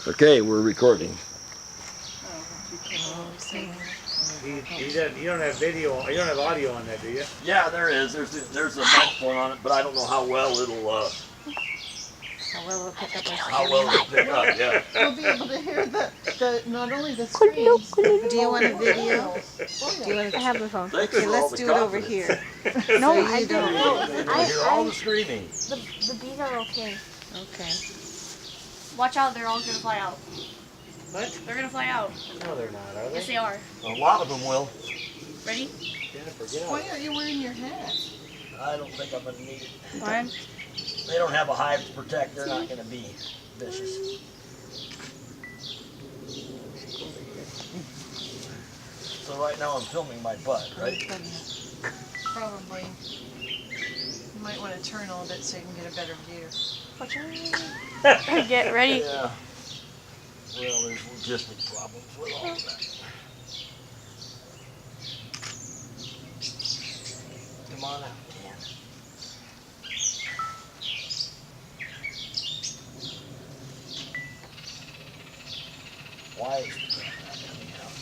Okay, we're recording. You don't have video. You don't have audio on that, do you? Yeah, there is. There's a microphone on it, but I don't know how well it'll pick up. how well it'll pick up. Yeah. We'll be able to hear the not only the screams. Do you want a video? Do you want I have my phone. Thanks Okay, for all let's the do it over confidence. here. No, I don't. I hear all the screaming. The bees are okay. Okay. Watch out, they're all gonna fly out. What? They're gonna fly out. No, they're not, are they? Yes, they are. A lot of them will. Ready? Jennifer, get out. Why aren't you wearing your hat? I don't think I'm gonna need it. One. They don't have a hive to protect. They're not gonna be vicious. So right now I'm filming my butt, right? Probably. You might want to turn a little bit so you can get a better view. Watch out. Get ready. Yeah. Well, there's logistic problems with all of that. Come on out, Dan. Why is the crap not coming out?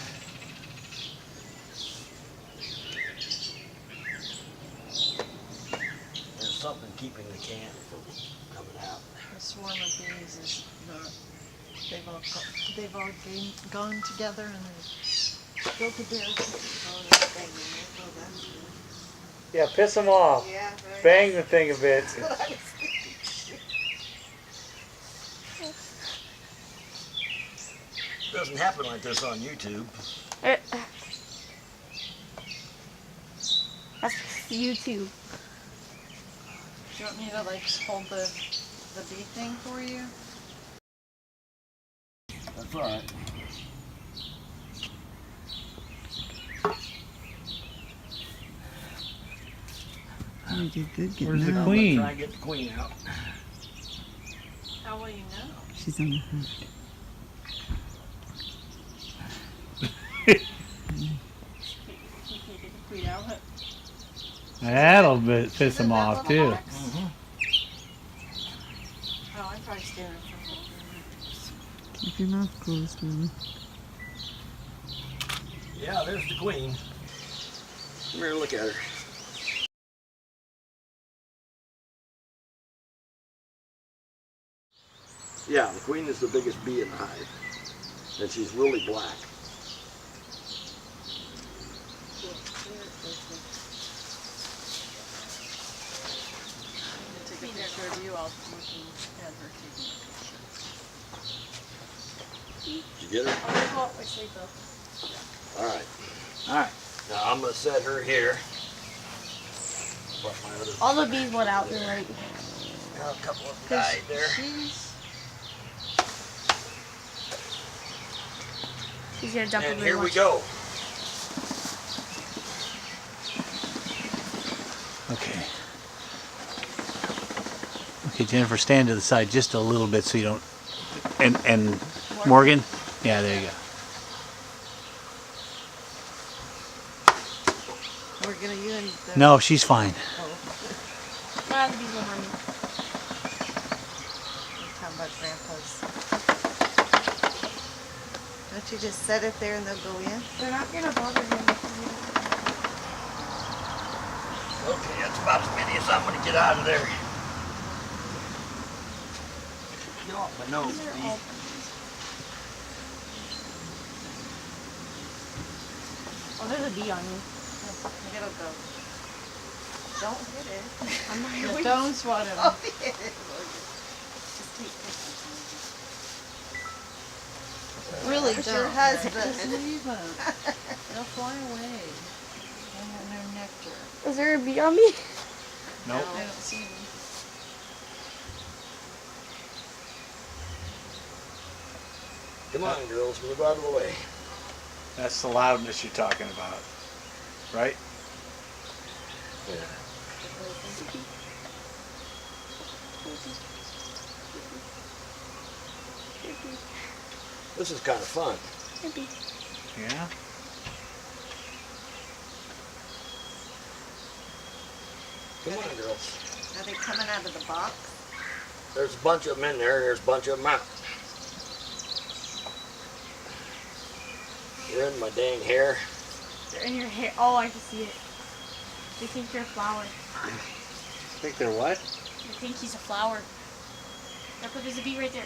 There's something keeping the can from coming out. The swarm of bees is not. They've all gone together and they've built a barricade. Yeah, piss them off. Yeah, right. Bang the thing a bit. Doesn't happen like this on YouTube. That's YouTube. Do you want me to like hold the bee thing for you? That's all right. You did good getting Where's the out. queen? Try and get the queen out. How will you know? She's on the hook. That'll piss them off too. Mm-hmm. Oh, I'm probably standing in front of the Keep your mouth closed, really. Yeah, there's the queen. Come here, look at her. Yeah, the queen is the biggest bee in the hive. And she's really black. Take a picture of you, I'll have her take a picture. Did you get her? I'm gonna go up my sleep though. All right. All right. Now I'm going to set her here. But my other All the bees went out, you're right. a couple of them died there. She's gonna jump And over here and we watch. go. Okay. Okay, Jennifer, stand to the side just a little bit so you don't. And Morgan? Yeah, there you go. We're gonna use the. No, she's fine. Ah, the bees won't harm me. We're talking about grandpa's. Don't you just set it there and they'll go in? They're not gonna bother me. Okay, that's about as many as I'm going to get out of there. Get off my nose, These are bee. all Oh, there's a bee on you. It'll go. Don't hit it. I'm not Yeah, going don't swat him. Oh, Just take pictures. Really That's don't. your husband. Just leave them. They'll fly away. They have no nectar. Is there a bee on me? Nope. I don't see them. Come on, girls, move out of the way. That's the loudness you're talking about, right? Yeah. This is kind of fun. Yeah. Come on, girls. Are they coming out of the box? There's a bunch of them in there, and there's a bunch of them out. They're in my dang hair. They're in your hair. Oh, I can see it. They think you're a flower. Think they're what? They think he's a flower. Look, there's a bee right there.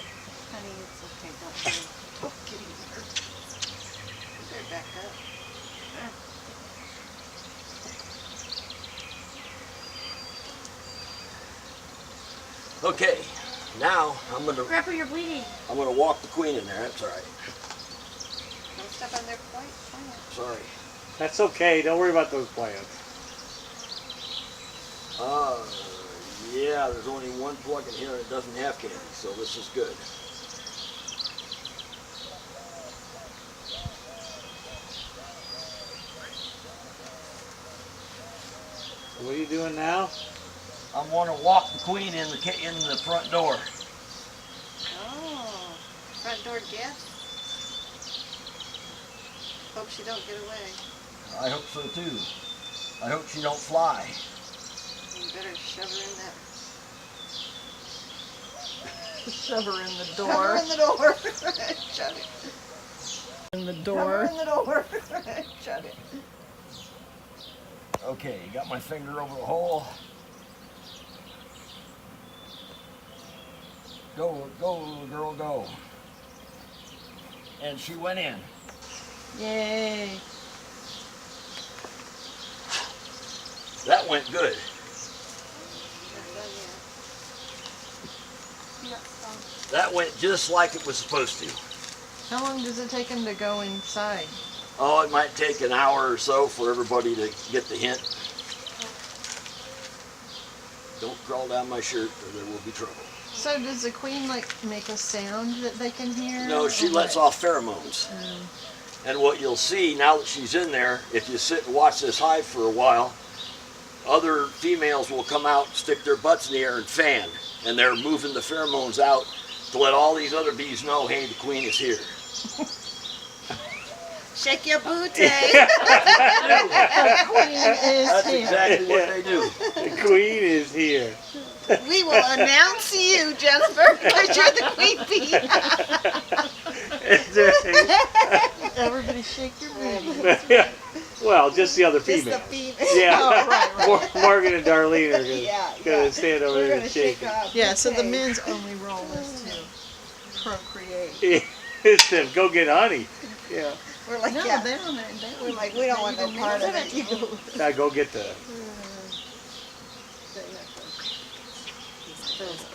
Honey, it's okay. Don't get hurt. Better back up. Okay, now I'm Grandpa, you're bleeding. gonna walk the queen in there. That's all right. Don't step on their plant. Sorry. That's okay. Don't worry about those plants. Yeah, there's only one plug in here and it doesn't have candy, so this is good. What are you doing now? I'm gonna walk the queen in the front door. Oh, front door gift. Hope she don't get away. I hope so too. I hope she don't fly. You better shove her in that. Shove her in the Shove her in the door. Shut it. In the Shove her door. in the door. Shut it. Okay, got my finger over the hole. Go, go, little girl, go. And she went in. Yay. That went good. That went just like it was supposed to. How long does it take him to go inside? Oh, it might take an hour or so for everybody to get the hint. Don't crawl down my shirt or there will be trouble. So does the queen like make a sound that they can hear? No, she or lets what? off pheromones. And what you'll see now that she's in there, if you sit and watch this hive for a while, other females will come out, stick their butts in the air and fan. And they're moving the pheromones out to let all these other bees know, hey, the queen is here. Shake your booty. The queen is That's here. exactly what they do. The queen is here. We will announce you, Jennifer, because you're the queen bee. Everybody shake your booty. Well, just the other Just female. the female. Yeah. Oh, right, right. Morgan and Darlene are gonna, Yeah, gonna yeah. stand over We're there gonna and shake shake it. off. Yeah, so the Okay. men's only role is to procreate. It's to go get honey. Yeah. We're like, No, yeah. they don't. We're like, we don't want no part of it. You go. Now go get the.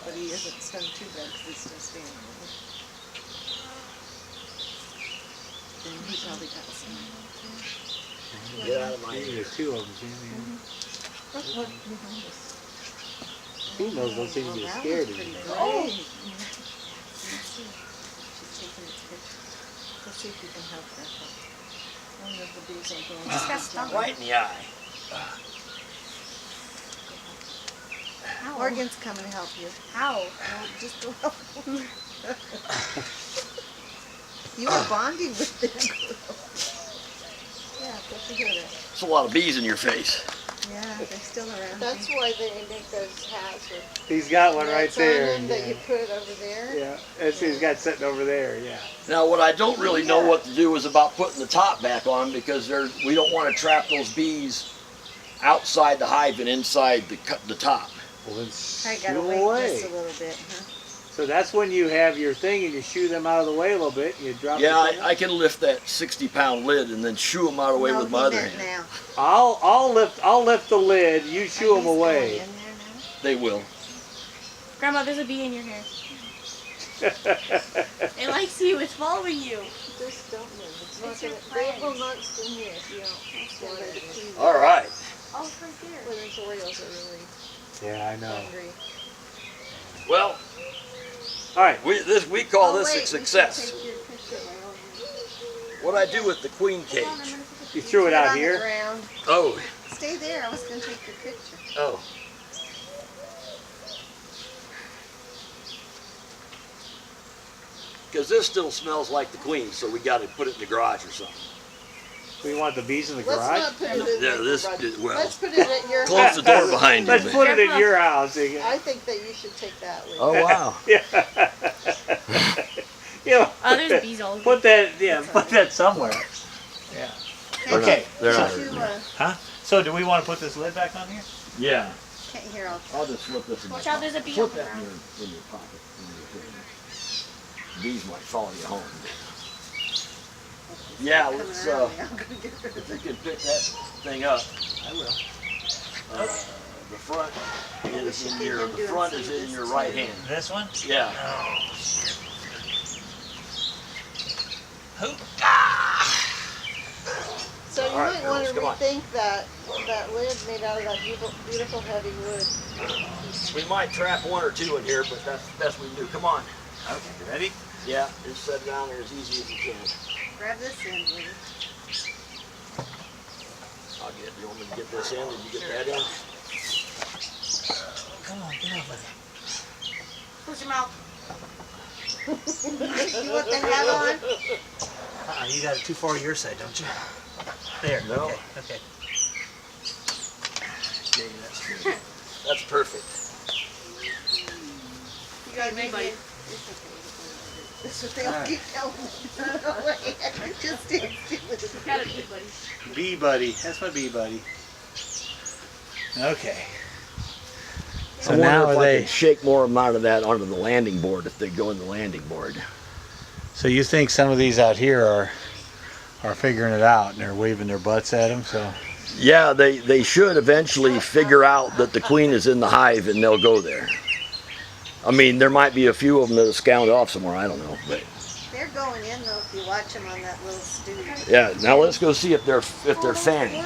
But he isn't stunned too bad because he's still standing. And he probably got some. Get out of my ear. There's two of them, Jimmy. Look behind us. Females don't seem to be scared anymore. Oh! She's taking its picture. Let's see if you can help that. One of the bees are going. Just got stung. Right in the eye. Ow. Morgan's coming to help you. Ow. No, just go help. You were bonding with them. Yeah, put your hood up. There's a lot of bees in your face. Yeah, they're still around. That's why they make those hats with He's got one right nets on there. them that you Yeah. put over there. Yeah, that's he's got sitting over there. Yeah. Now, what I don't really know what to do is about putting the top back on because we don't want to trap those bees outside the hive and inside the top. Well, then I shoo gotta them wait away. just a little bit, huh? So that's when you have your thing and you shoo them out of the way a little bit. And you drop. Yeah, the thing I can lift that 60-pound lid and then shoo them out of the way No, with my he other meant hand. now. I'll lift the lid. You shoo Are them you going away. in there now? They will. Grandma, there's a bee in your hair. It likes you. It's following you. Just don't move. It's not It's your gonna, they will friend. not sting you if you don't stand there to clean them. All right. Oh, it's right there. When those Orioles are really Yeah, I know. hungry. Well, All right. we call Oh, this wait, a we should success. take your picture while we're- What I do with the queen cage. Hold on, I'm gonna put the You threw it Put out on the here. ground. Oh, Stay there. I was going to take your picture. oh. Because this still smells like the queen, so we got to put it in the garage or something. We want the bees in the Let's garage. not put it in Yeah, the this garage. well. Let's put it at your Close the door behind you. Let's man. put it in Grandpa. your house. I think that you should take that with Oh you. wow. Yeah. You know, Oh, there's bees all over. put that. Yeah, put that somewhere. Okay. They're not Can't hurting you, me. Huh? So do we want to put this lid back on here? Yeah. can't hear all. I'll just slip this in my Watch out, pocket. there's a bee Slip on the that ground. in your pocket. In your thing. Bees might follow you home. Yeah, let's, if you can pick that thing up. I will. The front is should in get your, him the doing front some is of in this your too. right hand. This one? Yeah. Oh, shit. Hoop. So you All right, might want girls, to come on. rethink that lid made out of that beautiful heavy wood. We might trap one or two in here, but that's the best we can do. Come on. Okay, you ready? Yeah, just set it down there as easy as you can. Grab this end, Woody. I'll get, you want me to get this in? Did you get that in? Come on, get up with it. Close your mouth. You want the hat on? You got it too far to your side, don't you? There. No. Okay. Okay. Okay, that's good. That's perfect. You gotta make Bee-buddy. it. That's what they all keep telling me. No way. Just stand still. Got it, bee buddy. Bee buddy. That's my bee buddy. Okay. So I wonder now if are I they? could shake more of them out of that onto the landing board if they go in the landing board. So you think some of these out here are figuring it out and they're waving their butts at them? So Yeah, they should eventually figure out that the queen is in the hive and they'll go there. I mean, there might be a few of them that have scounded off somewhere. I don't know, but They're going in though if you watch them on that little stool. yeah. Now let's go see if they're fanning.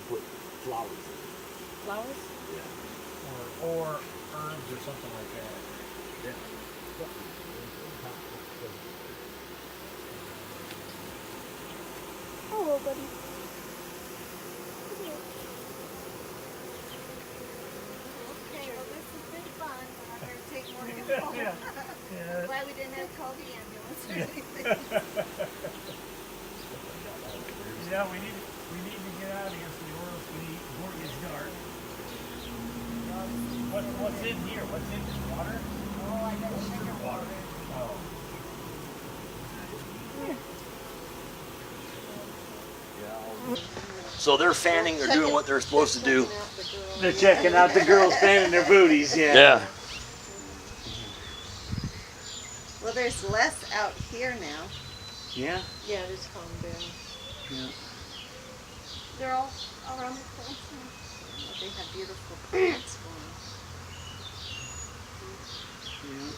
Put flowers. Flowers? or herbs or something like that. Hello, buddy. Okay, well this has been fun. I'm gonna take Morgan home. Glad we didn't have to call the ambulance or anything. Yeah, we need to get out of here so the oils can eat before it gets dark. What's in here? What's in this water? Oh, I got sugar water. Oh. So they're fanning. They're doing what they're supposed to do. They're checking out the girls fanning their booties, yeah. Yeah. Well, there's less out here now. Yeah? Yeah, it is calmed down. They're all around the place. They have beautiful plants going. Yeah.